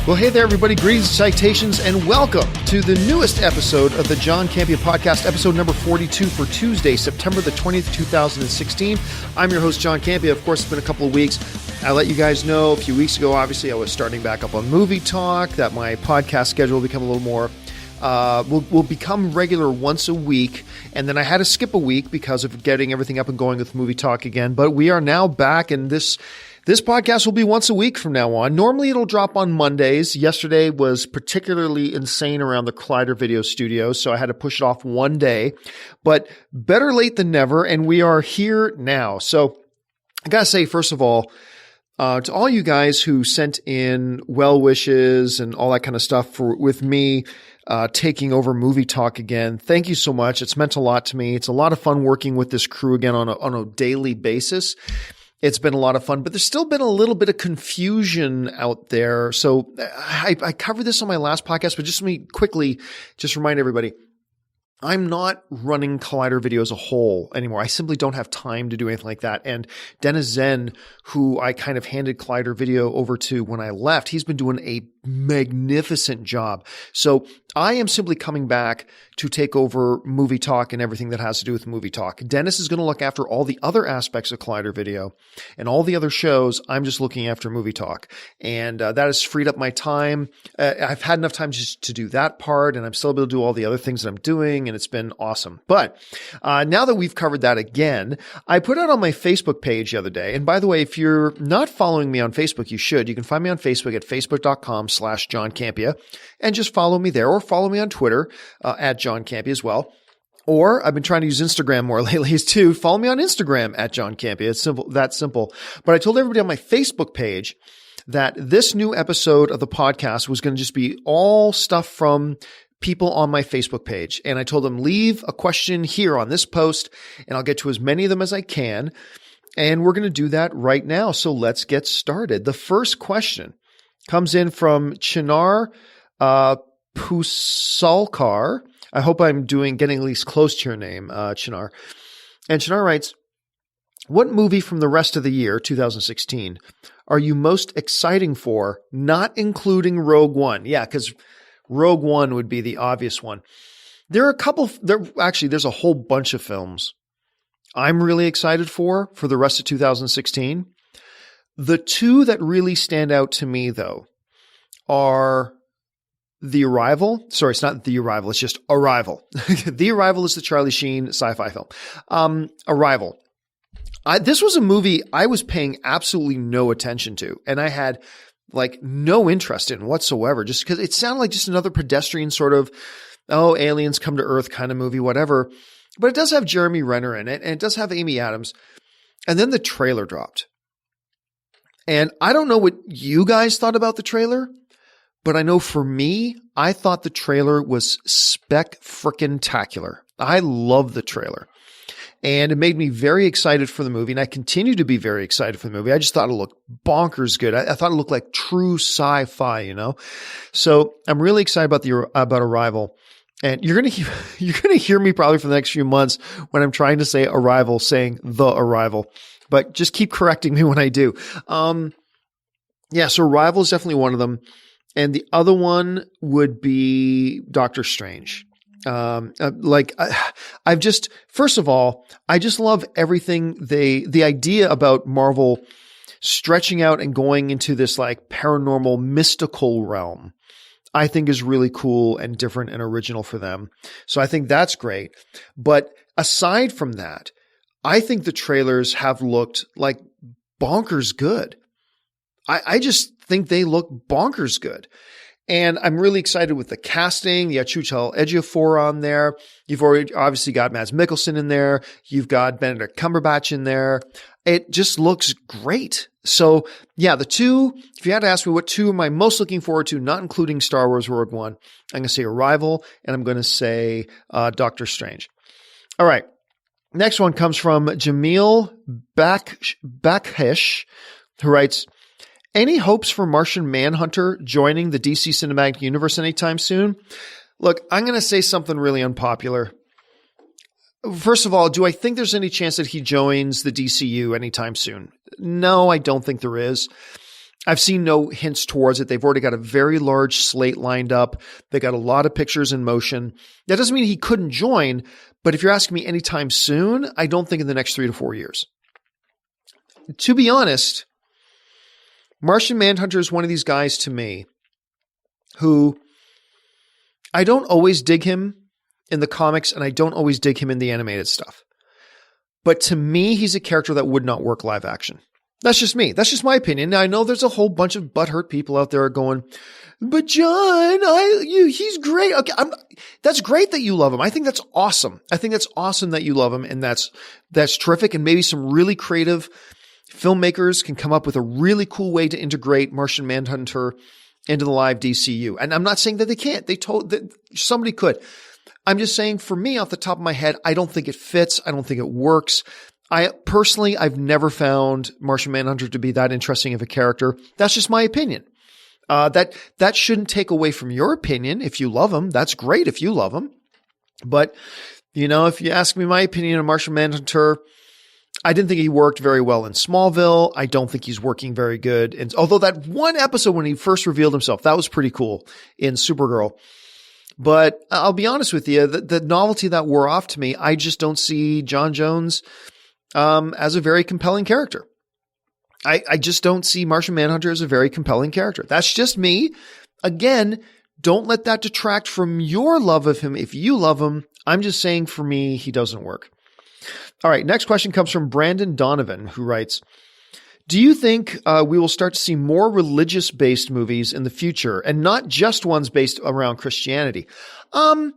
Well, hey there, everybody. Greetings, citations, and welcome to the newest episode of the John Campea podcast, episode number 42 for Tuesday, September the 20th, 2016. I'm your host, John Campea. Of course, it's been a couple of weeks. I let you guys know a few weeks ago, obviously, I was starting back up on Movie Talk, that my podcast schedule will become a little more will become regular once a week, and then I had to skip a week because of getting everything up and going with Movie Talk again. But we are now back, and this podcast will be once a week from now on. Normally, it'll drop on Mondays. Yesterday was particularly insane around the Collider Video Studios, so I had to push it off one day. But better late than never, and we are here now. So I gotta say, first of all, to all you guys who sent in well wishes and all that kind of stuff with me taking over Movie Talk again, thank you so much. It's meant a lot to me. It's a lot of fun working with this crew again on a daily basis. It's been a lot of fun, but there's still been a little bit of confusion out there. So I covered this on my last podcast, but just let me quickly just remind everybody, I'm not running Collider Video as a whole anymore. I simply don't have time to do anything like that. And Dennis Zen, who I kind of handed Collider Video over to when I left, he's been doing a magnificent job. So I am simply coming back to take over Movie Talk and everything that has to do with Movie Talk. Dennis is going to look after all the other aspects of Collider Video and all the other shows. I'm just looking after Movie Talk. And that has freed up my time. I've had enough time just to do that part, and I'm still able to do all the other things that I'm doing, and it's been awesome. But now that we've covered that again, I put out on my Facebook page the other day. And by the way, if you're not following me on Facebook, you should. You can find me on Facebook at facebook.com/John Campea and just follow me there, or follow me on Twitter at John Campea as well. Or I've been trying to use Instagram more lately too. Follow me on Instagram at John Campea. It's simple, that simple. But I told everybody on my Facebook page that this new episode of the podcast was going to just be all stuff from people on my Facebook page. And I told them, leave a question here on this post, and I'll get to as many of them as I can. And we're going to do that right now. So let's get started. The first question comes in from Chinar Pusalkar. I hope I'm getting at least close to your name, Chinar. And Chinar writes, what movie from the rest of the year, 2016, are you most exciting for, not including Rogue One? Yeah, because Rogue One would be the obvious one. There's a whole bunch of films I'm really excited for the rest of 2016. The two that really stand out to me, though, are The Arrival. Sorry, it's not The Arrival. It's just Arrival. The Arrival is the Charlie Sheen sci-fi film. Arrival. This was a movie I was paying absolutely no attention to, and I had no interest in whatsoever, just because it sounded like just another pedestrian sort of, aliens come to Earth kind of movie, whatever. But it does have Jeremy Renner in it, and it does have Amy Adams. And then the trailer dropped. And I don't know what you guys thought about the trailer, but I know for me, I thought the trailer was spec-frickin-tacular. I love the trailer. And it made me very excited for the movie, and I continue to be very excited for the movie. I just thought it looked bonkers good. I thought it looked like true sci-fi, you know? So I'm really excited about Arrival. And you're gonna hear me probably for the next few months when I'm trying to say Arrival, saying The Arrival. But just keep correcting me when I do. So Arrival is definitely one of them. And the other one would be Doctor Strange. First of all, I just love everything the idea about Marvel stretching out and going into this paranormal mystical realm, I think is really cool and different and original for them. So I think that's great. But aside from that, I think the trailers have looked like bonkers good. I just think they look bonkers good. And I'm really excited with the casting. You got Chiwetel Ejiofor on there. You've already obviously got Mads Mikkelsen in there. You've got Benedict Cumberbatch in there. It just looks great. So yeah, the two, if you had to ask me what two am I most looking forward to, not including Star Wars Rogue One, I'm going to say Arrival, and I'm going to say Doctor Strange. All right. Next one comes from Jamil Bakhesh, who writes, any hopes for Martian Manhunter joining the DC Cinematic Universe anytime soon? Look, I'm going to say something really unpopular. First of all, do I think there's any chance that he joins the DCU anytime soon? No, I don't think there is. I've seen no hints towards it. They've already got a very large slate lined up. They got a lot of pictures in motion. That doesn't mean he couldn't join, but if you're asking me anytime soon, I don't think in the next 3 to 4 years. To be honest, Martian Manhunter is one of these guys to me who I don't always dig him in the comics and I don't always dig him in the animated stuff. But to me, he's a character that would not work live action. That's just me. That's just my opinion. Now, I know there's a whole bunch of butthurt people out there going, but John, he's great. Okay, that's great that you love him. I think that's awesome. I think that's awesome that you love him, and that's terrific. And maybe some really creative filmmakers can come up with a really cool way to integrate Martian Manhunter into the live DCU. And I'm not saying that they can't. That somebody could. I'm just saying, for me, off the top of my head, I don't think it fits. I don't think it works. I've never found Martian Manhunter to be that interesting of a character. That's just my opinion. That shouldn't take away from your opinion. If you love him, that's great if you love him. But, if you ask me my opinion on Martian Manhunter, I didn't think he worked very well in Smallville. I don't think he's working very good. And although that one episode when he first revealed himself, that was pretty cool in Supergirl. But I'll be honest with you, the novelty that wore off to me, I just don't see John Jones as a very compelling character. I just don't see Martian Manhunter as a very compelling character. That's just me. Again, don't let that detract from your love of him if you love him. I'm just saying, for me, he doesn't work. All right, next question comes from Brandon Donovan, who writes, do you think we will start to see more religious-based movies in the future and not just ones based around Christianity? I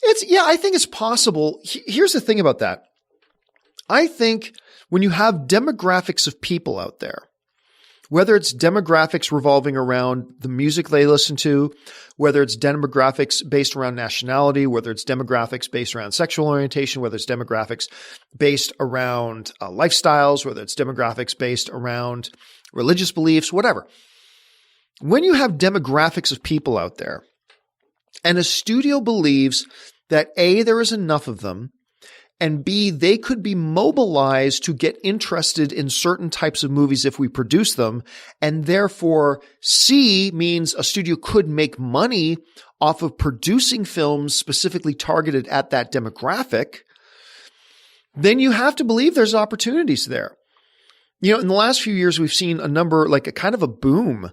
think it's possible. Here's the thing about that. I think when you have demographics of people out there, whether it's demographics revolving around the music they listen to, whether it's demographics based around nationality, whether it's demographics based around sexual orientation, whether it's demographics based around lifestyles, whether it's demographics based around religious beliefs, whatever. When you have demographics of people out there and a studio believes that A, there is enough of them, and B, they could be mobilized to get interested in certain types of movies if we produce them. And therefore, C means a studio could make money off of producing films specifically targeted at that demographic. Then you have to believe there's opportunities there. In the last few years, we've seen a number, like a kind of a boom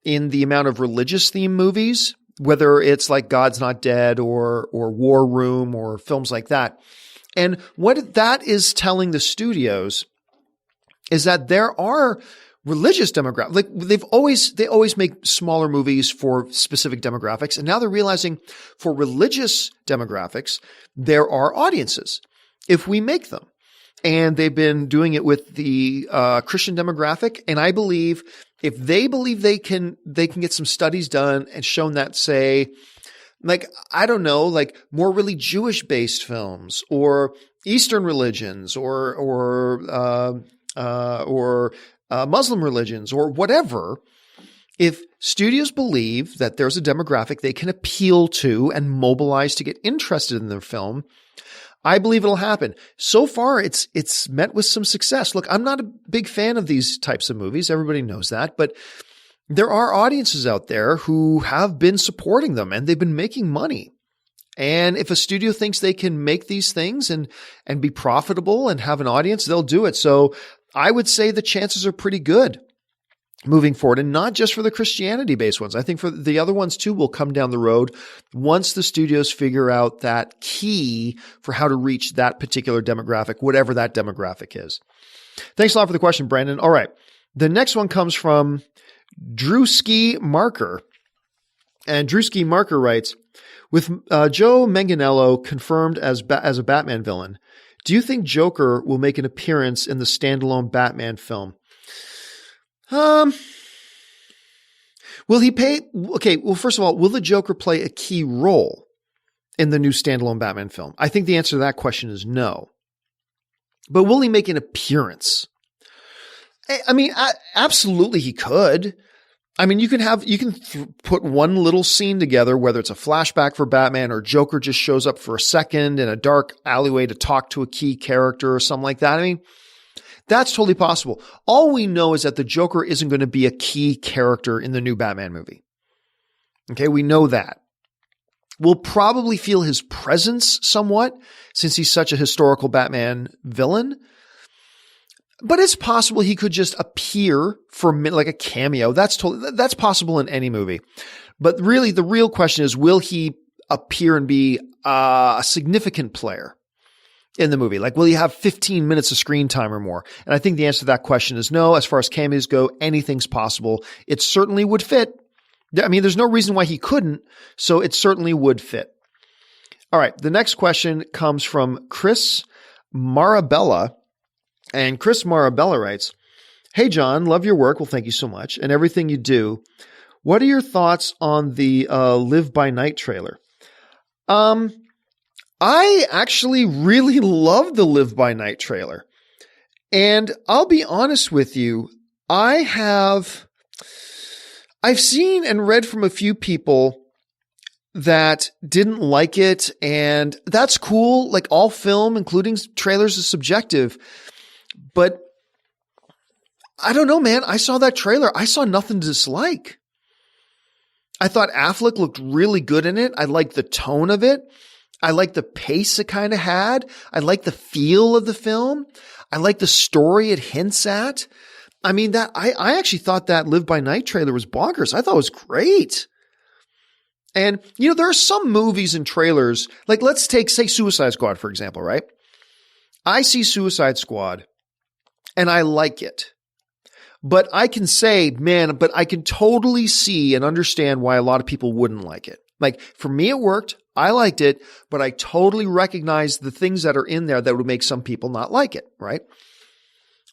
in the amount of religious themed movies, whether it's like God's Not Dead or War Room or films like that. And what that is telling the studios is that there are religious demographics. Like they always make smaller movies for specific demographics. And now they're realizing for religious demographics, there are audiences if we make them. And they've been doing it with the Christian demographic. And I believe if they believe they can get some studies done and shown that, say, like, I don't know, like more really Jewish based films or Eastern religions or Muslim religions or whatever. If studios believe that there's a demographic they can appeal to and mobilize to get interested in their film, I believe it'll happen. So far, it's met with some success. Look, I'm not a big fan of these types of movies. Everybody knows that, but there are audiences out there who have been supporting them and they've been making money. And if a studio thinks they can make these things and be profitable and have an audience, they'll do it. So I would say the chances are pretty good moving forward, and not just for the Christianity-based ones. I think for the other ones too will come down the road once the studios figure out that key for how to reach that particular demographic, whatever that demographic is. Thanks a lot for the question, Brandon. All right. The next one comes from Drewski Marker. And Drewski Marker writes, with Joe Manganiello confirmed as a Batman villain, do you think Joker will make an appearance in the standalone Batman film? Will he pay? Okay, well, first of all, will the Joker play a key role in the new standalone Batman film? I think the answer to that question is no. But will he make an appearance? I mean, absolutely he could. I mean, you can put one little scene together, whether it's a flashback for Batman or Joker just shows up for a second in a dark alleyway to talk to a key character or something like that. I mean, That's totally possible. All we know is that the Joker isn't going to be a key character in the new Batman movie. Okay, we know that. We'll probably feel his presence somewhat since he's such a historical Batman villain. But it's possible he could just appear for a minute, like a cameo. That's possible in any movie. But really, the real question is, will he appear and be a significant player in the movie? Like, will he have 15 minutes of screen time or more? And I think the answer to that question is no. As far as cameos go, anything's possible. It certainly would fit. I mean, there's no reason why he couldn't, so it certainly would fit. All right, the next question comes from Chris Marabella. And Chris Marabella writes, "Hey, John, love your work." Well, thank you so much. And everything you do. What are your thoughts on the Live by Night trailer? I actually really love the Live by Night trailer. And I'll be honest with you, I've seen and read from a few people that didn't like it, and that's cool. Like, all film, including trailers, is subjective. But I don't know, man. I saw that trailer. I saw nothing to dislike. I thought Affleck looked really good in it. I liked the tone of it. I liked the pace it kind of had. I liked the feel of the film. I liked the story it hints at. I mean, I actually thought that Live by Night trailer was bonkers. I thought it was great. And, you know, there are some movies and trailers, like let's take, say, Suicide Squad, for example, right? I see Suicide Squad and I like it. But I can say, man, but I can totally see and understand why a lot of people wouldn't like it. Like, for me, it worked. I liked it, but I totally recognize the things that are in there that would make some people not like it, right?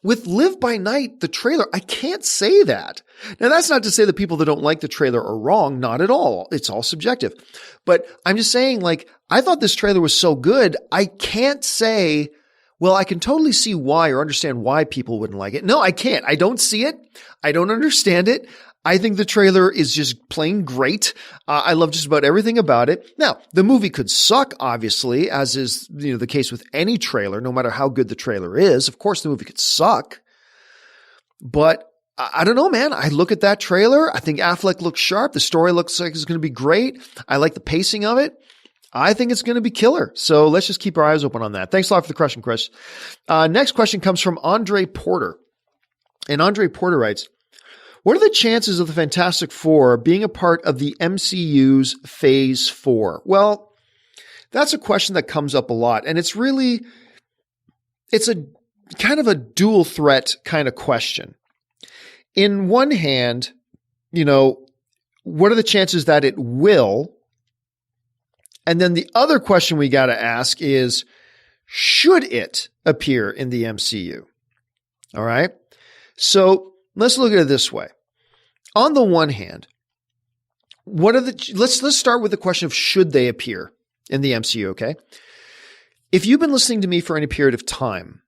With Live by Night, the trailer, I can't say that. Now, that's not to say that people that don't like the trailer are wrong. Not at all. It's all subjective. But I'm just saying, like, I thought this trailer was so good, I can't say, well, I can totally see why or understand why people wouldn't like it. No, I can't. I don't see it. I don't understand it. I think the trailer is just plain great. I love just about everything about it. Now, the movie could suck, obviously, as is, you know, the case with any trailer, no matter how good the trailer is. Of course, the movie could suck. But I don't know, man. I look at that trailer. I think Affleck looks sharp. The story looks like it's going to be great. I like the pacing of it. I think it's going to be killer. So let's just keep our eyes open on that. Thanks a lot for the question, Chris. Next question comes from Andre Porter. And Andre Porter writes, what are the chances of the Fantastic Four being a part of the MCU's Phase 4? Well, that's a question that comes up a lot. And it's a kind of a dual threat kind of question. In one hand, you know, what are the chances that it will? And then the other question we got to ask is, should it appear in the MCU? All right. So let's look at it this way. On the one hand, let's start with the question of should they appear in the MCU, okay? If you've been listening to me for any period of time,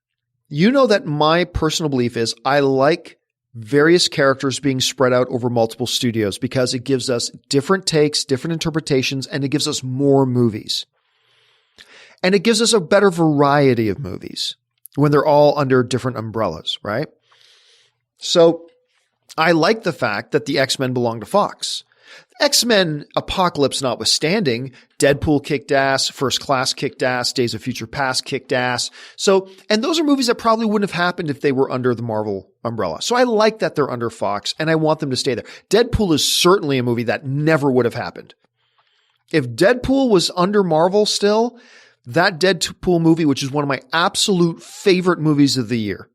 you know that my personal belief is I like various characters being spread out over multiple studios because it gives us different takes, different interpretations, and it gives us more movies. And it gives us a better variety of movies when they're all under different umbrellas, right? So I like the fact that the X-Men belong to Fox. X-Men Apocalypse notwithstanding, Deadpool kicked ass, First Class kicked ass, Days of Future Past kicked ass. So, and those are movies that probably wouldn't have happened if they were under the Marvel umbrella. So I like that they're under Fox and I want them to stay there. Deadpool is certainly a movie that never would have happened. If Deadpool was under Marvel still, that Deadpool movie, which is one of my absolute favorite movies of the year,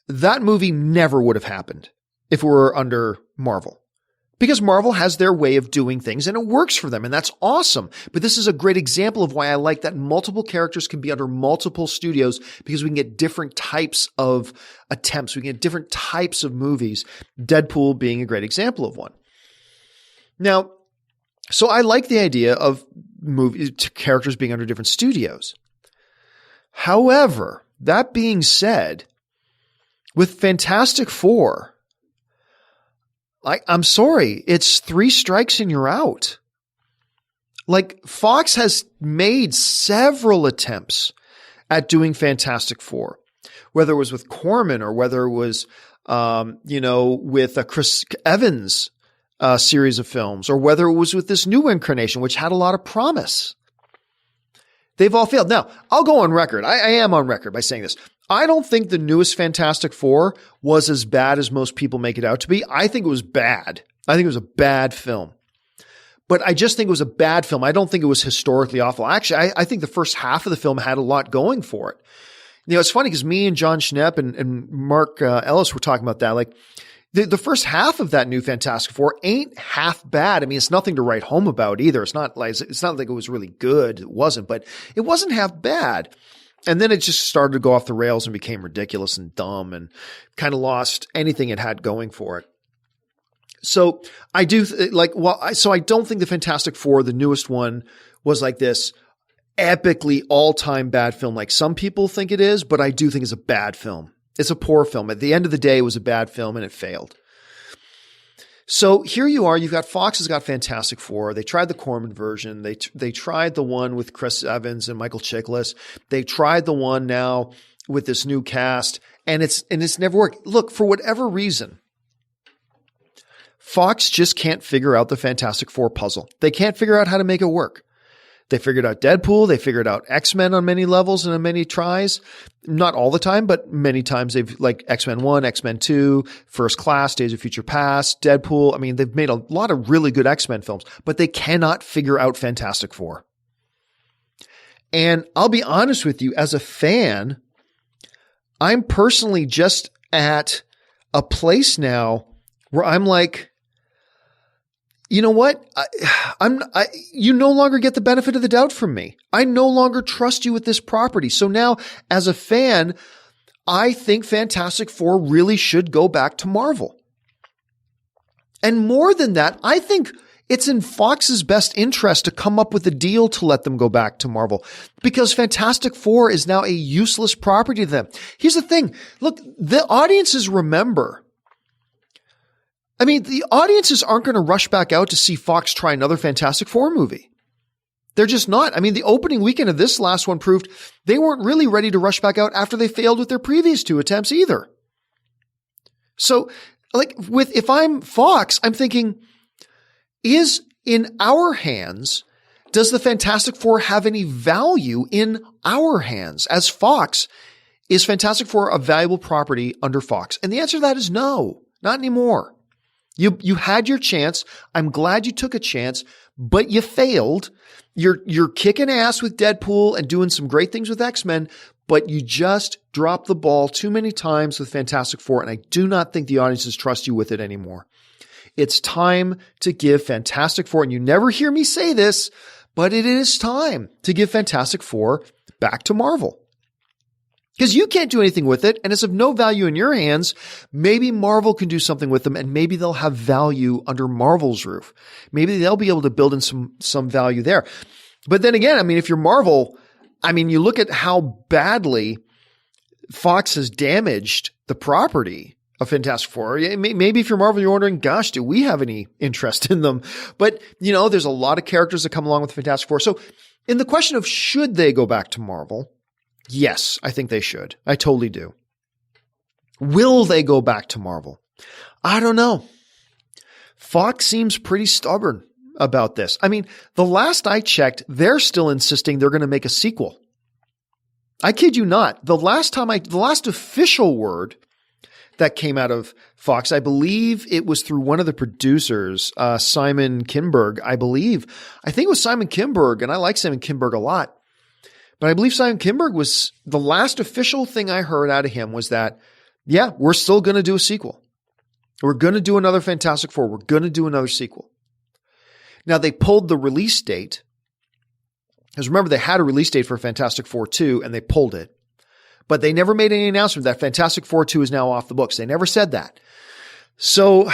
that movie never would have happened if it were under Marvel. Because Marvel has their way of doing things and it works for them and that's awesome. But this is a great example of why I like that multiple characters can be under multiple studios because we can get different types of attempts. We can get different types of movies. Deadpool being a great example of one. Now, so I like the idea of characters being under different studios. However, that being said, with Fantastic Four, I'm sorry, it's 3 strikes and you're out. Like, Fox has made several attempts at doing Fantastic Four. whether it was with Corman or whether it was, with Chris Evans series of films, or whether it was with this new incarnation, which had a lot of promise. They've all failed. Now, I'll go on record. I am on record by saying this. I don't think the newest Fantastic Four was as bad as most people make it out to be. I think it was bad. I think it was a bad film. But I just think it was a bad film. I don't think it was historically awful. Actually, I think the first half of the film had a lot going for it. It's funny because me and John Schnepp and Mark Ellis were talking about that. Like the first half of that new Fantastic Four ain't half bad. I mean, it's nothing to write home about either. It's not like it was really good. It wasn't, but it wasn't half bad. And then it just started to go off the rails and became ridiculous and dumb and kind of lost anything it had going for it. So I do so I don't think the Fantastic Four, the newest one, was like this epically all-time bad film like some people think it is, but I do think it's a bad film. It's a poor film. At the end of the day, it was a bad film and it failed. So here you are. You've got Fox has got Fantastic Four. They tried the Corman version. They tried the one with Chris Evans and Michael Chiklis. They tried the one now with this new cast, and it's never worked. Look, for whatever reason, Fox just can't figure out the Fantastic Four puzzle. They can't figure out how to make it work. They figured out Deadpool. They figured out X-Men on many levels and on many tries. Not all the time, but many times they've like X-Men 1, X-Men 2, First Class, Days of Future Past, Deadpool. I mean, they've made a lot of really good X-Men films, but they cannot figure out Fantastic Four. And I'll be honest with you, as a fan, I'm personally just at a place now where I'm like, you know what? You no longer get the benefit of the doubt from me. I no longer trust you with this property. So now, as a fan, I think Fantastic Four really should go back to Marvel. And more than that, I think it's in Fox's best interest to come up with a deal to let them go back to Marvel, because Fantastic Four is now a useless property to them. Here's the thing. Look, the audiences remember. I mean, the audiences aren't going to rush back out to see Fox try another Fantastic Four movie. They're just not. I mean, the opening weekend of this last one proved they weren't really ready to rush back out after they failed with their previous two attempts either. So, if I'm Fox, I'm thinking, is in our hands, does the Fantastic Four have any value in our hands? As Fox, is Fantastic Four a valuable property under Fox? And the answer to that is no, not anymore. You had your chance. I'm glad you took a chance, but you failed. You're kicking ass with Deadpool and doing some great things with X-Men, but you just dropped the ball too many times with Fantastic Four, and I do not think the audiences trust you with it anymore. It's time to give Fantastic Four, and you never hear me say this, but it is time to give Fantastic Four back to Marvel. Because you can't do anything with it, and it's of no value in your hands. Maybe Marvel can do something with them, and maybe they'll have value under Marvel's roof. Maybe they'll be able to build in some value there. But then again, I mean, if you're Marvel, I mean, you look at how badly Fox has damaged the property of Fantastic Four. Maybe if you're Marvel, you're wondering, gosh, do we have any interest in them? But, there's a lot of characters that come along with Fantastic Four. So in the question of should they go back to Marvel, yes, I think they should. I totally do. Will they go back to Marvel? I don't know. Fox seems pretty stubborn about this. I mean, the last I checked, they're still insisting they're going to make a sequel. I kid you not. The last official word that came out of Fox, I believe it was through one of the producers, Simon Kinberg, I think it was Simon Kinberg, and I like Simon Kinberg a lot. But I believe Simon Kinberg was the last official thing I heard out of him was that, yeah, we're still going to do a sequel. We're going to do another Fantastic Four. We're going to do another sequel. Now, they pulled the release date. Because remember, they had a release date for Fantastic Four 2, and they pulled it. But they never made any announcement that Fantastic Four 2 is now off the books. They never said that. So,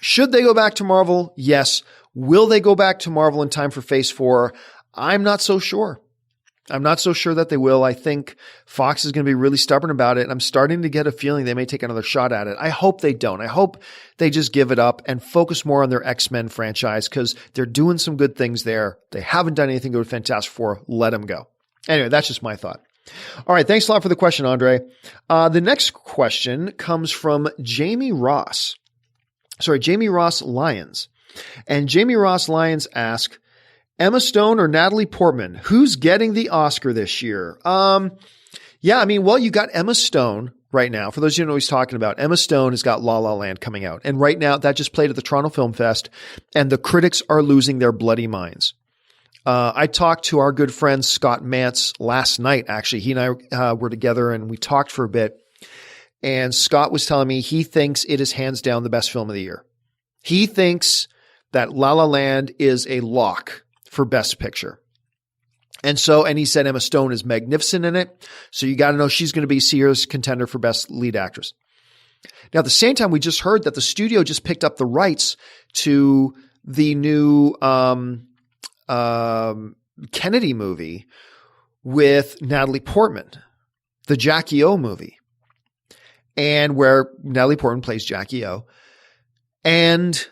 should they go back to Marvel? Yes. Will they go back to Marvel in time for Phase 4? I'm not so sure. I'm not so sure that they will. I think Fox is going to be really stubborn about it. And I'm starting to get a feeling they may take another shot at it. I hope they don't. I hope they just give it up and focus more on their X-Men franchise because they're doing some good things there. They haven't done anything good with Fantastic Four. Let them go. Anyway, that's just my thought. All right. Thanks a lot for the question, Andre. The next question comes from Jamie Ross Lyons. And Jamie Ross Lyons asks, Emma Stone or Natalie Portman, who's getting the Oscar this year? You got Emma Stone right now. For those of you who know what he's talking about, Emma Stone has got La La Land coming out. And right now that just played at the Toronto Film Fest and the critics are losing their bloody minds. I talked to our good friend Scott Mantz last night. Actually, he and I were together and we talked for a bit. And Scott was telling me he thinks it is hands down the best film of the year. He thinks that La La Land is a lock for Best Picture. And he said Emma Stone is magnificent in it. So you got to know she's going to be serious contender for Best Lead Actress. Now, at the same time, we just heard that the studio just picked up the rights to the new Kennedy movie with Natalie Portman, the Jackie O movie, and where Natalie Portman plays Jackie O. And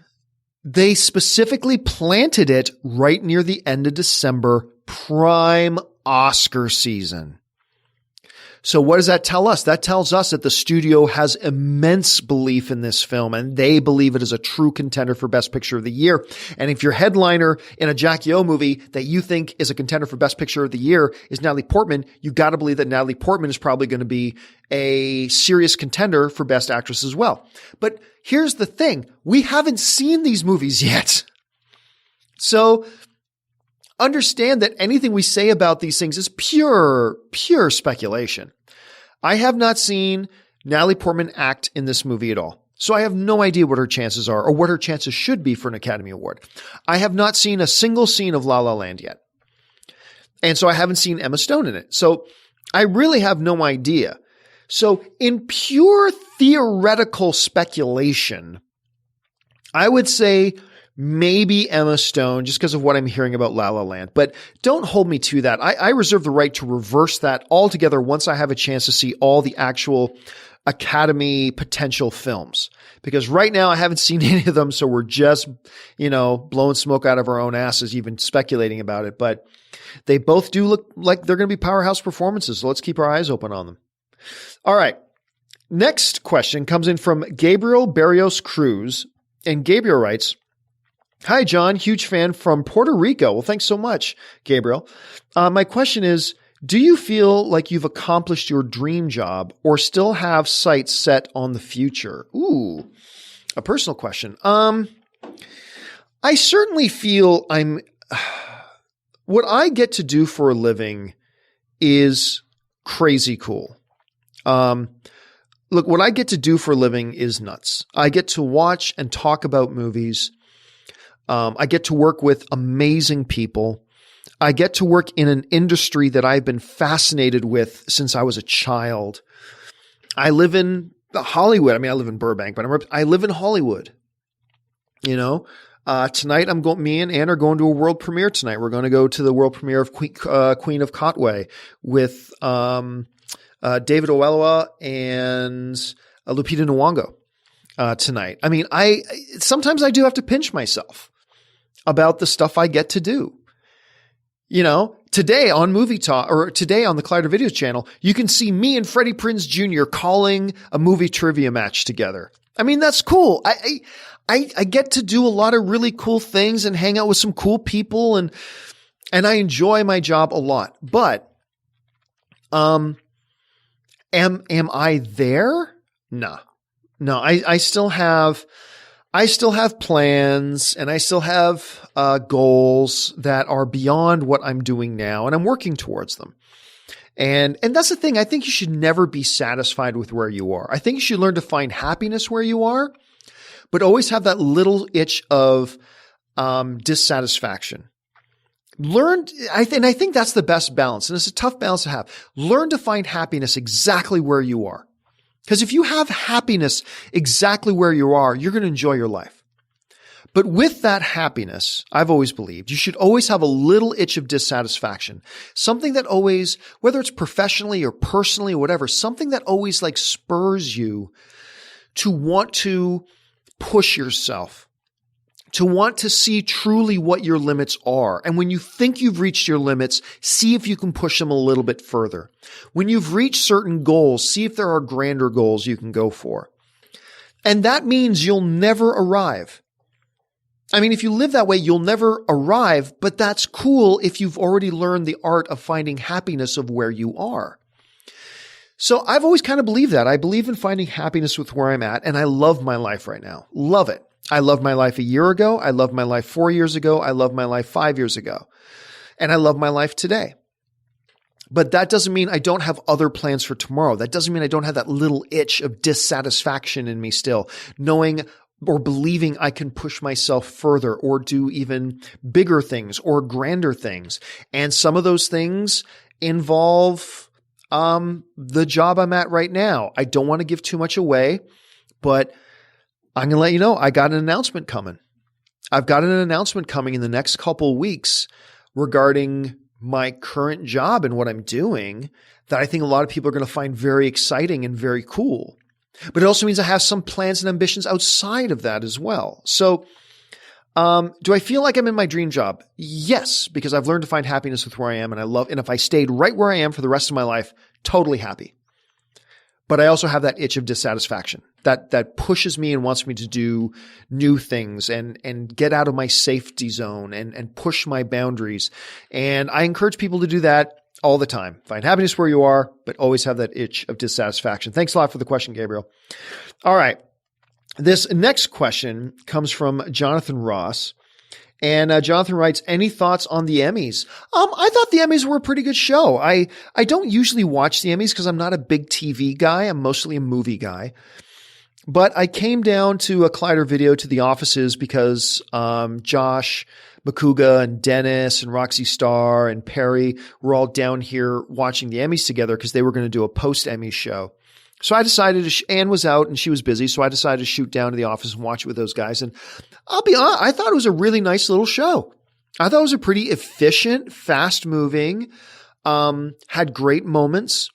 they specifically planted it right near the end of December, prime Oscar season. So what does that tell us? That tells us that the studio has immense belief in this film and they believe it is a true contender for Best Picture of the Year. And if your headliner in a Jackie O movie that you think is a contender for Best Picture of the Year is Natalie Portman, you got to believe that Natalie Portman is probably going to be a serious contender for Best Actress as well. But here's the thing. We haven't seen these movies yet. So understand that anything we say about these things is pure speculation. I have not seen Natalie Portman act in this movie at all. So I have no idea what her chances are or what her chances should be for an Academy Award. I have not seen a single scene of La La Land yet. And so I haven't seen Emma Stone in it. So I really have no idea. So in pure theoretical speculation, I would say maybe Emma Stone, just because of what I'm hearing about La La Land. But don't hold me to that. I reserve the right to reverse that altogether once I have a chance to see all the actual Academy potential films. Because right now I haven't seen any of them, so we're just, blowing smoke out of our own asses, even speculating about it. But they both do look like they're going to be powerhouse performances, so let's keep our eyes open on them. All right. Next question comes in from Gabriel Barrios Cruz. And Gabriel writes, Hi, John. Huge fan from Puerto Rico. Well, thanks so much, Gabriel. My question is, do you feel like you've accomplished your dream job or still have sights set on the future? Ooh, a personal question. I certainly feel what I get to do for a living is crazy cool. Look, what I get to do for a living is nuts. I get to watch and talk about movies. I get to work with amazing people. I get to work in an industry that I've been fascinated with since I was a child. I live in Hollywood. I mean, I live in Burbank, but I live in Hollywood. Tonight me and Ann are going to a world premiere tonight. We're going to go to the world premiere of Queen of Katwe with David Oyelowo and Lupita Nyong'o tonight. I mean, sometimes I do have to pinch myself about the stuff I get to do. Today on Movie Talk, or today on the Collider Videos channel, you can see me and Freddie Prinze Jr. calling a movie trivia match together. I mean, that's cool. I get to do a lot of really cool things and hang out with some cool people and I enjoy my job a lot. But, am I there? No, I still have plans and I still have goals that are beyond what I'm doing now, and I'm working towards them. And that's the thing. I think you should never be satisfied with where you are. I think you should learn to find happiness where you are, but always have that little itch of dissatisfaction. I think that's the best balance, and it's a tough balance to have. Learn to find happiness exactly where you are. Because if you have happiness exactly where you are, you're going to enjoy your life. But with that happiness, I've always believed, you should always have a little itch of dissatisfaction. Something that always, whether it's professionally or personally or whatever, something that always spurs you to want to push yourself, to want to see truly what your limits are. And when you think you've reached your limits, see if you can push them a little bit further. When you've reached certain goals, see if there are grander goals you can go for. And that means you'll never arrive. I mean, if you live that way, you'll never arrive, but that's cool if you've already learned the art of finding happiness of where you are. So I've always kind of believed that. I believe in finding happiness with where I'm at, and I love my life right now. Love it. I loved my life a year ago. I loved my life 4 years ago. I loved my life 5 years ago. And I love my life today. But that doesn't mean I don't have other plans for tomorrow. That doesn't mean I don't have that little itch of dissatisfaction in me still, knowing or believing I can push myself further or do even bigger things or grander things. And some of those things involve the job I'm at right now. I don't want to give too much away, but I'm going to let you know I got an announcement coming. I've got an announcement coming in the next couple weeks regarding my current job and what I'm doing that I think a lot of people are going to find very exciting and very cool. But it also means I have some plans and ambitions outside of that as well. So, do I feel like I'm in my dream job? Yes, because I've learned to find happiness with where I am, and if I stayed right where I am for the rest of my life, totally happy. But I also have that itch of dissatisfaction that pushes me and wants me to do new things and get out of my safety zone and push my boundaries. And I encourage people to do that all the time. Find happiness where you are, but always have that itch of dissatisfaction. Thanks a lot for the question, Gabriel. All right. This next question comes from Jonathan Ross. And Jonathan writes, any thoughts on the Emmys? I thought the Emmys were a pretty good show. I don't usually watch the Emmys because I'm not a big TV guy. I'm mostly a movie guy. But I came down to a Collider video to the offices because Josh Makuga and Dennis and Roxy Starr and Perry were all down here watching the Emmys together because they were going to do a post-Emmy show. So I decided Anne was out and she was busy. So I decided to shoot down to the office and watch it with those guys. And I'll be honest, I thought it was a really nice little show. I thought it was a pretty efficient, fast moving, had great moments.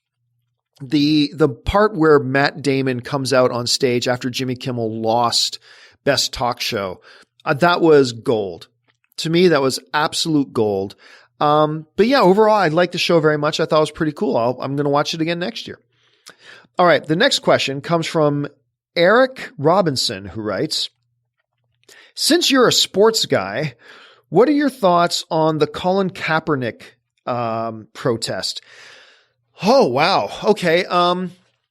The part where Matt Damon comes out on stage after Jimmy Kimmel lost Best Talk Show, that was gold. To me, that was absolute gold. But yeah, overall, I liked the show very much. I thought it was pretty cool. I'm going to watch it again next year. All right. The next question comes from Eric Robinson, who writes, since you're a sports guy, what are your thoughts on the Colin Kaepernick protest? Oh, wow. Okay.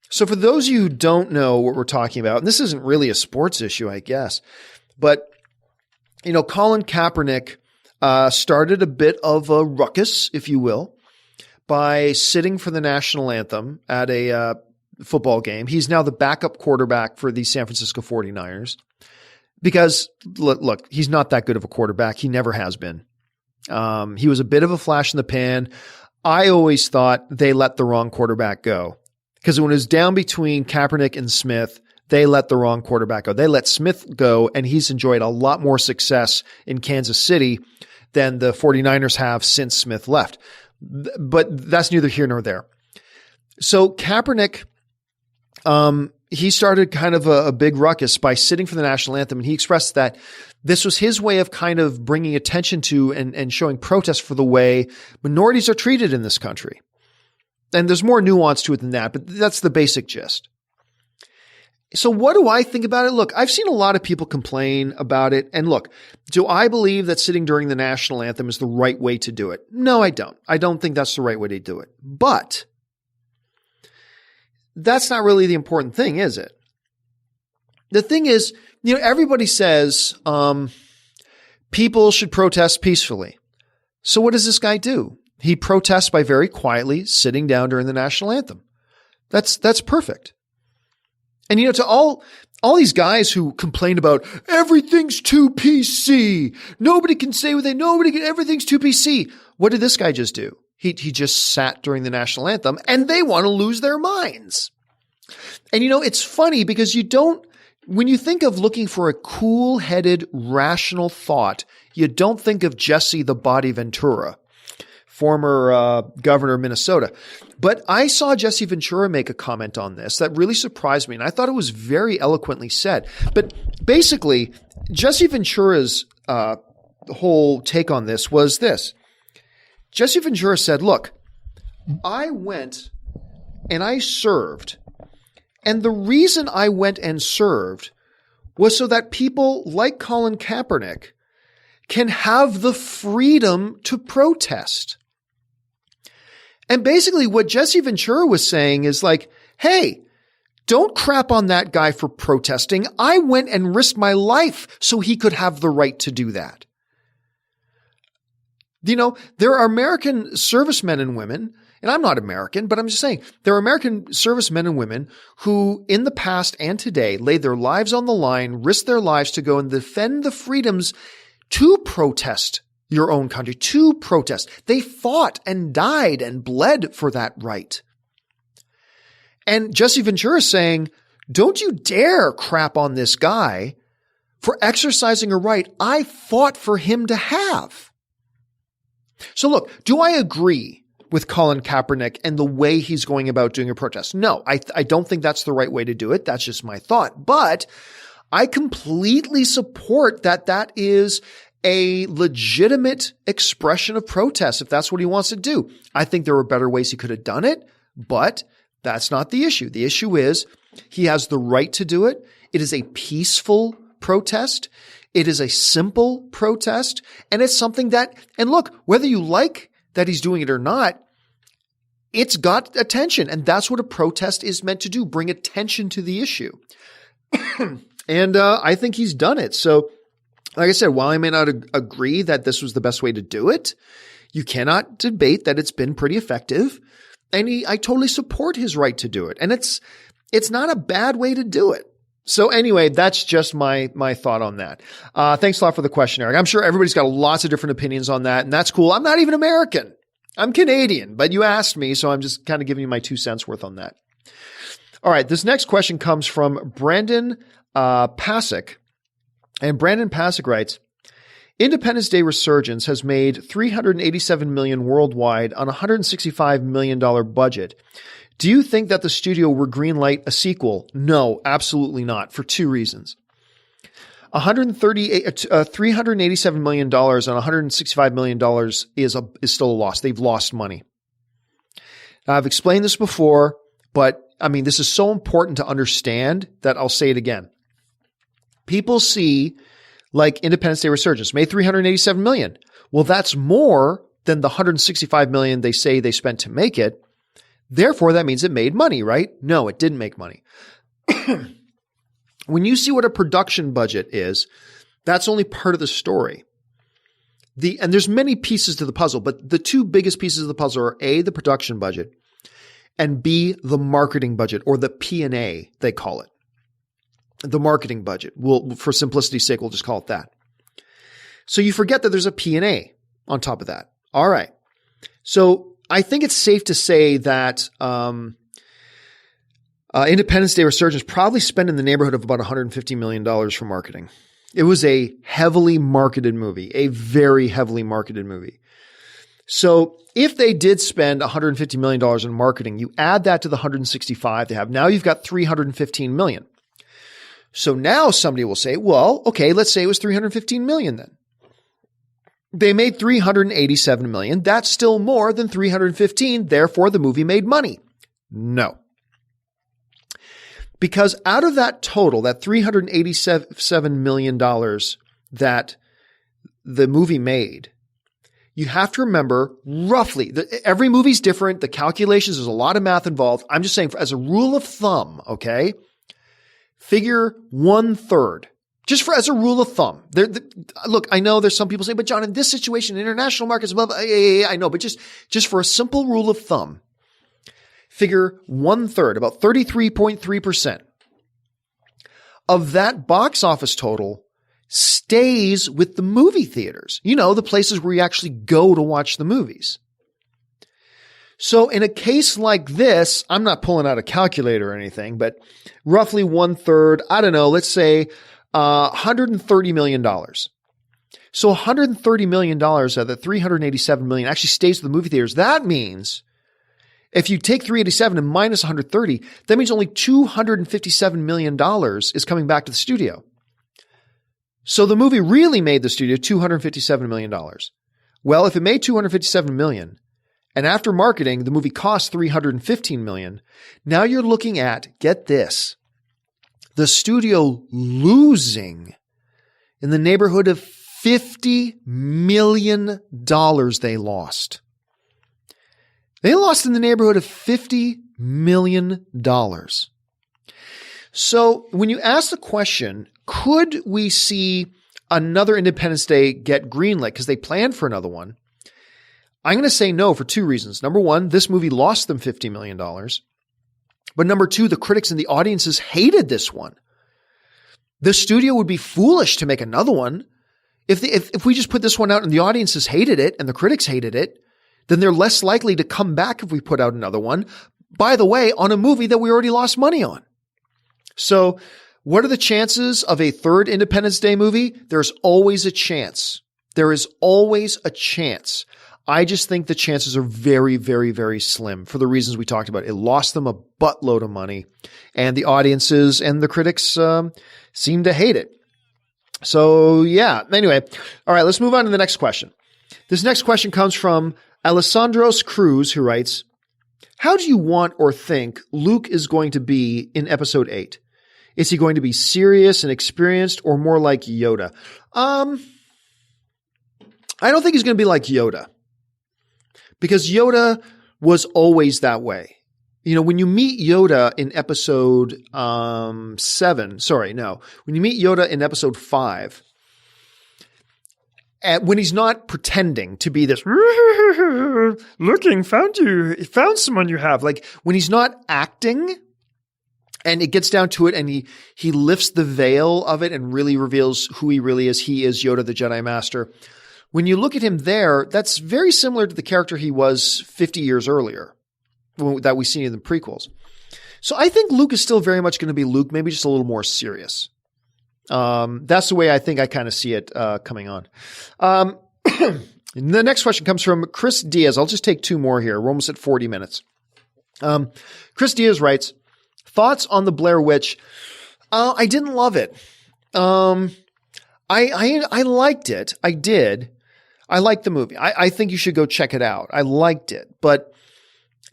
So for those of you who don't know what we're talking about, and this isn't really a sports issue, I guess, but Colin Kaepernick started a bit of a ruckus, if you will, by sitting for the national anthem at a football game. He's now the backup quarterback for the San Francisco 49ers because, look, he's not that good of a quarterback. He never has been. He was a bit of a flash in the pan. I always thought they let the wrong quarterback go because when it was down between Kaepernick and Smith, they let the wrong quarterback go. They let Smith go, and he's enjoyed a lot more success in Kansas City than the 49ers have since Smith left. But that's neither here nor there. So Kaepernick, he started kind of a big ruckus by sitting for the national anthem, and he expressed that this was his way of kind of bringing attention to and showing protest for the way minorities are treated in this country. And there's more nuance to it than that, but that's the basic gist. So what do I think about it? Look, I've seen a lot of people complain about it. And look, do I believe that sitting during the national anthem is the right way to do it? No, I don't. I don't think that's the right way to do it. But that's not really the important thing, is it? The thing is, everybody says people should protest peacefully. So what does this guy do? He protests by very quietly sitting down during the national anthem. That's perfect. And to all these guys who complain about everything's too PC, nobody can say what everything's too PC. What did this guy just do? He just sat during the national anthem, and they want to lose their minds. And it's funny because when you think of looking for a cool-headed, rational thought, you don't think of Jesse the Body Ventura. former governor of Minnesota. But I saw Jesse Ventura make a comment on this that really surprised me, and I thought it was very eloquently said. But basically, Jesse Ventura's whole take on this was this. Jesse Ventura said, look, I went and I served, and the reason I went and served was so that people like Colin Kaepernick can have the freedom to protest. And basically what Jesse Ventura was saying is like, hey, don't crap on that guy for protesting. I went and risked my life so he could have the right to do that. You know, there are American servicemen and women, and I'm not American, but I'm just saying, there are American servicemen and women who in the past and today laid their lives on the line, risked their lives to go and defend the freedoms to protest your own country, to protest. They fought and died and bled for that right. And Jesse Ventura is saying, don't you dare crap on this guy for exercising a right I fought for him to have. So look, do I agree with Colin Kaepernick and the way he's going about doing a protest? No, I don't think that's the right way to do it. That's just my thought. But I completely support that is a legitimate expression of protest if that's what he wants to do. I think there were better ways he could have done it, but that's not the issue. The issue is he has the right to do it. It is a peaceful protest. It is a simple protest. And it's something that, and look, whether you like that he's doing it or not, it's got attention. And that's what a protest is meant to do, bring attention to the issue. And I think he's done it. So like I said, while I may not agree that this was the best way to do it, you cannot debate that it's been pretty effective. And I totally support his right to do it. And it's not a bad way to do it. So anyway, that's just my thought on that. Thanks a lot for the question, Eric. I'm sure everybody's got lots of different opinions on that, and that's cool. I'm not even American. I'm Canadian, but you asked me, so I'm just kind of giving you my 2 cents worth on that. All right, this next question comes from Brandon Pasick. And Brandon Pasick writes, Independence Day Resurgence has made $387 million worldwide on a $165 million budget. Do you think that the studio will greenlight a sequel? No, absolutely not, for 2 reasons. $387 million on $165 million is still a loss. They've lost money. Now, I've explained this before, but I mean, this is so important to understand that I'll say it again. People see like Independence Day Resurgence made $387 million. Well, that's more than the $165 million they say they spent to make it. Therefore, that means it made money, right? No, it didn't make money. When you see what a production budget is, that's only part of the story. And there's many pieces to the puzzle, but the 2 biggest pieces of the puzzle are A, the production budget, and B, the marketing budget, or the P&A, they call it. The marketing budget. For simplicity's sake, we'll just call it that. So you forget that there's a P&A on top of that. All right. So I think it's safe to say that Independence Day Resurgence probably spent in the neighborhood of about $150 million for marketing. It was a heavily marketed movie, a very heavily marketed movie. So if they did spend $150 million in marketing, you add that to the 165 they have. Now you've got $315 million. So now somebody will say, well, okay, let's say it was $315 million then. They made $387 million. That's still more than $315. Therefore, the movie made money. No. Because out of that total, that $387 million that the movie made, you have to remember roughly, every movie's different. The calculations, there's a lot of math involved. I'm just saying as a rule of thumb, okay? Figure 1/3, just as a rule of thumb. Look, I know there's some people say, but John, in this situation, international markets, blah, blah, yeah, I know, but just for a simple rule of thumb, figure 1/3, about 33.3% of that box office total stays with the movie theaters. You know, the places where you actually go to watch the movies. So in a case like this, I'm not pulling out a calculator or anything, but roughly 1/3, I don't know, let's say $130 million So $130 million out of the $387 million actually stays with the movie theaters. That means if you take 387 and minus 130, that means only $257 million is coming back to the studio. So the movie really made the studio $257 million. Well, if it made $257 million, and after marketing, the movie cost $315 million, now you're looking at, get this, the studio losing in the neighborhood of $50 million they lost. They lost in the neighborhood of $50 million. So when you ask the question, could we see another Independence Day get greenlit because they planned for another one? I'm going to say no for two reasons. Number one, this movie lost them $50 million. But number two, the critics and the audiences hated this one. The studio would be foolish to make another one. If we just put this one out and the audiences hated it and the critics hated it, then they're less likely to come back if we put out another one. By the way, on a movie that we already lost money on. So what are the chances of a third Independence Day movie? There's always a chance. There is always a chance. I just think the chances are very, very, very slim for the reasons we talked about. It lost them a buttload of money, and the audiences and the critics seem to hate it. So yeah, anyway. All right, let's move on to the next question. This next question comes from Alessandros Cruz, who writes, how do you want or think Luke is going to be in episode 8? Is he going to be serious and experienced or more like Yoda? I don't think he's going to be like Yoda because Yoda was always that way. You know, when you meet Yoda in episode 7, when you meet Yoda in episode 5, when he's not pretending to be this looking, found someone you have, like when he's not acting and it gets down to it and he lifts the veil of it and really reveals who he really is. He is Yoda, the Jedi Master. When you look at him there, that's very similar to the character he was 50 years earlier that we see in the prequels. So I think Luke is still very much going to be Luke, maybe just a little more serious. That's the way I think I kind of see it coming on. The next question comes from Chris Diaz. I'll just take two more here. We're almost at 40 minutes. Chris Diaz writes, thoughts on the Blair Witch? I didn't love it. I liked it. I did. I liked the movie. I think you should go check it out. I liked it, but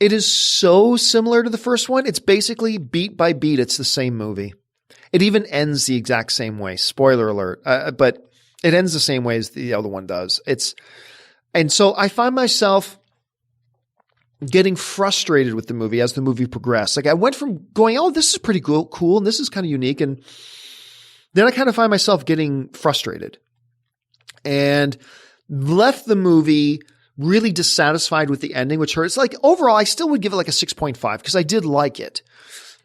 it is so similar to the first one. It's basically beat by beat. It's the same movie. It even ends the exact same way. Spoiler alert. But it ends the same way as the other one does. And so I find myself getting frustrated with the movie as the movie progressed. Like I went from going, oh, this is pretty cool, and this is kind of unique. And then I kind of find myself getting frustrated and left the movie really dissatisfied with the ending, which hurts. Like overall, I still would give it like a 6.5 because I did like it,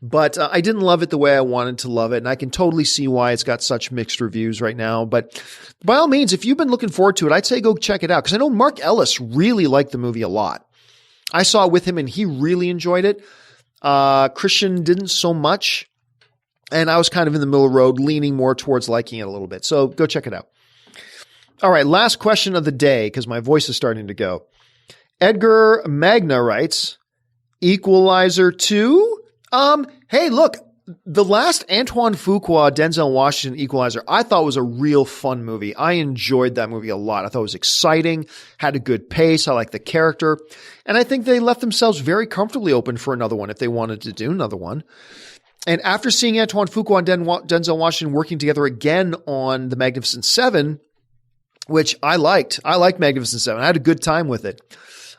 but I didn't love it the way I wanted to love it. And I can totally see why it's got such mixed reviews right now. But by all means, if you've been looking forward to it, I'd say go check it out because I know Mark Ellis really liked the movie a lot. I saw it with him and he really enjoyed it. Christian didn't so much. And I was kind of in the middle of the road, leaning more towards liking it a little bit. So go check it out. All right, last question of the day, because my voice is starting to go. Edgar Magna writes, Equalizer 2? Hey, look, the last Antoine Fuqua, Denzel Washington Equalizer, I thought was a real fun movie. I enjoyed that movie a lot. I thought it was exciting, had a good pace. I liked the character. And I think they left themselves very comfortably open for another one if they wanted to do another one. And after seeing Antoine Fuqua and Denzel Washington working together again on The Magnificent Seven, which I liked Magnificent Seven. I had a good time with it.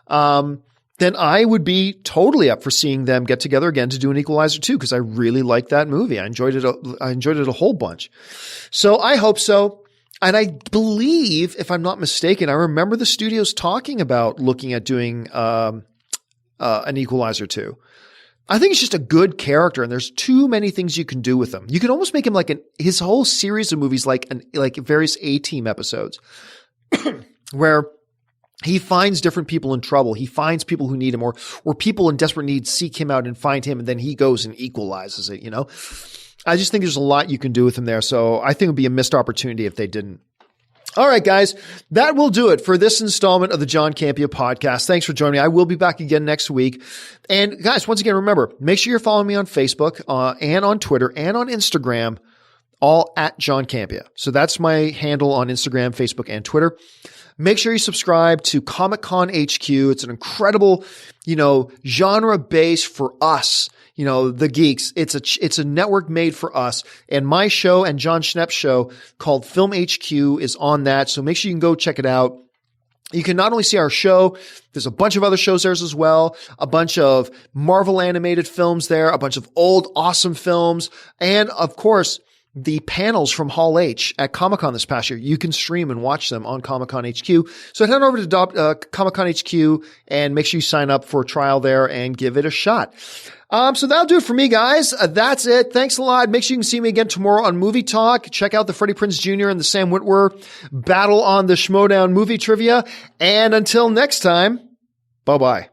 Then I would be totally up for seeing them get together again to do an Equalizer 2 because I really liked that movie. I enjoyed it a whole bunch. So I hope so. And I believe, if I'm not mistaken, I remember the studios talking about looking at doing an Equalizer 2. I think it's just a good character, and there's too many things you can do with him. You can almost make him like his whole series of movies like various A-Team episodes where he finds different people in trouble. He finds people who need him or people in desperate need seek him out and find him, and then he goes and equalizes it, you know? I just think there's a lot you can do with him there, so I think it would be a missed opportunity if they didn't. All right, guys, that will do it for this installment of the John Campea podcast. Thanks for joining me. I will be back again next week. And guys, once again, remember, make sure you're following me on Facebook and on Twitter and on Instagram, all at John Campea. So that's my handle on Instagram, Facebook, and Twitter. Make sure you subscribe to Comic Con HQ. It's an incredible, genre base for us, the geeks. It's a network made for us. And my show and John Schnepp's show called Film HQ is on that. So make sure you can go check it out. You can not only see our show, there's a bunch of other shows there as well, a bunch of Marvel animated films there, a bunch of old awesome films, and of course, the panels from Hall H at Comic-Con this past year. You can stream and watch them on Comic-Con HQ. So head over to Comic-Con HQ and make sure you sign up for a trial there and give it a shot. So that'll do it for me, guys. That's it. Thanks a lot. Make sure you can see me again tomorrow on Movie Talk. Check out the Freddie Prinze Jr. and the Sam Witwer battle on the Schmodown movie trivia. And until next time, bye-bye.